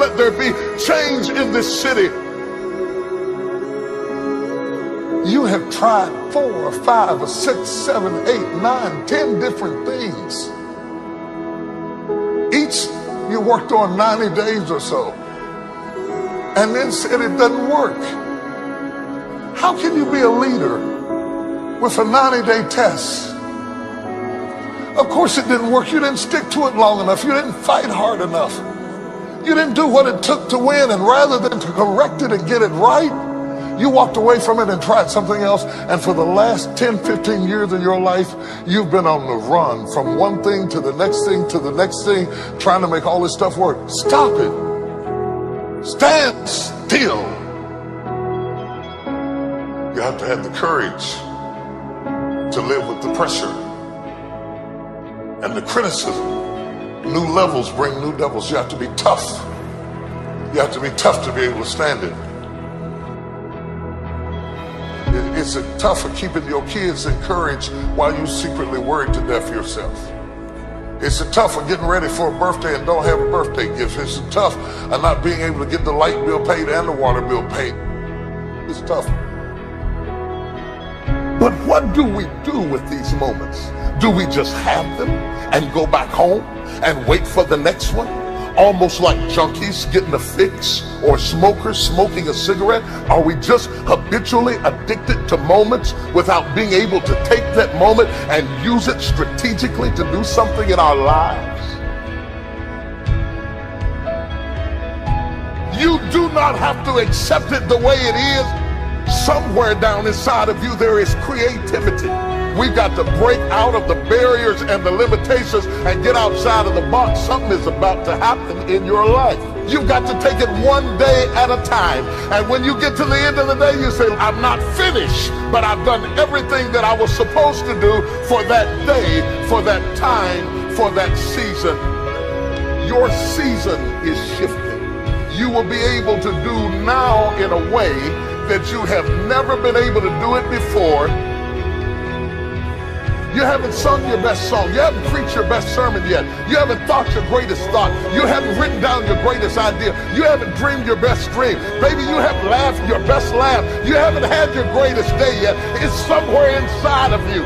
let there be change in this city. You have tried 4 or 5 or 6, 7, 8, 9, 10 different things. Each you worked on 90 days or so, and then said it doesn't work. How can you be a leader with a 90-day test? Of course it didn't work. You didn't stick to it long enough. You didn't fight hard enough. You didn't do what it took to win, and rather than to correct it and get it right, you walked away from it and tried something else. And for the last 10, 15 years of your life, you've been on the run from one thing to the next thing to the next thing, trying to make all this stuff work. Stop it. Stand still. You have to have the courage to live with the pressure and the criticism. New levels bring new devils. You have to be tough. You have to be tough to be able to stand it. It's tough for keeping your kids encouraged while you secretly worried to death yourself. It's tough for getting ready for a birthday and don't have a birthday gift. It's tough of not being able to get the light bill paid and the water bill paid. It's tough. But what do we do with these moments? Do we just have them and go back home and wait for the next one? Almost like junkies getting a fix or smokers smoking a cigarette? Are we just habitually addicted to moments without being able to take that moment and use it strategically to do something in our lives? You do not have to accept it the way it is. Somewhere down inside of you there is creativity. We've got to break out of the barriers and the limitations and get outside of the box. Something is about to happen in your life. You've got to take it one day at a time. And when you get to the end of the day, you say, I'm not finished, but I've done everything that I was supposed to do for that day, for that time, for that season. Your season is shifting. You will be able to do now in a way that you have never been able to do it before. You haven't sung your best song. You haven't preached your best sermon yet. You haven't thought your greatest thought. You haven't written down your greatest idea. You haven't dreamed your best dream. Maybe you haven't laughed your best laugh. You haven't had your greatest day yet. It's somewhere inside of you.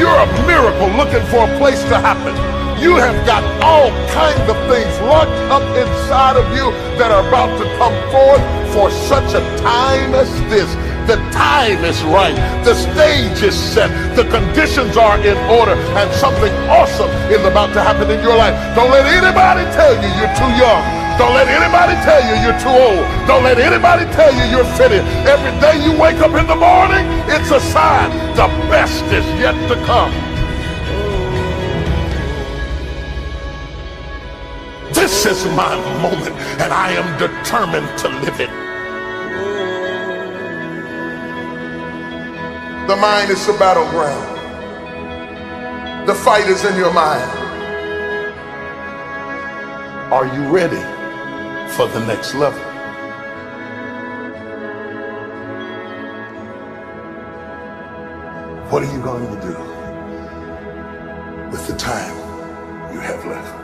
You're a miracle looking for a place to happen. You have got all kinds of things locked up inside of you that are about to come forth for such a time as this. The time is right. The stage is set. The conditions are in order. And something awesome is about to happen in your life. Don't let anybody tell you you're too young. Don't let anybody tell you you're too old. Don't let anybody tell you you're fitted. Every day you wake up in the morning, it's a sign the best is yet to come. This is my moment, and I am determined to live it. The mind is the battleground. The fight is in your mind. Are you ready for the next level? What are you going to do with the time you have left?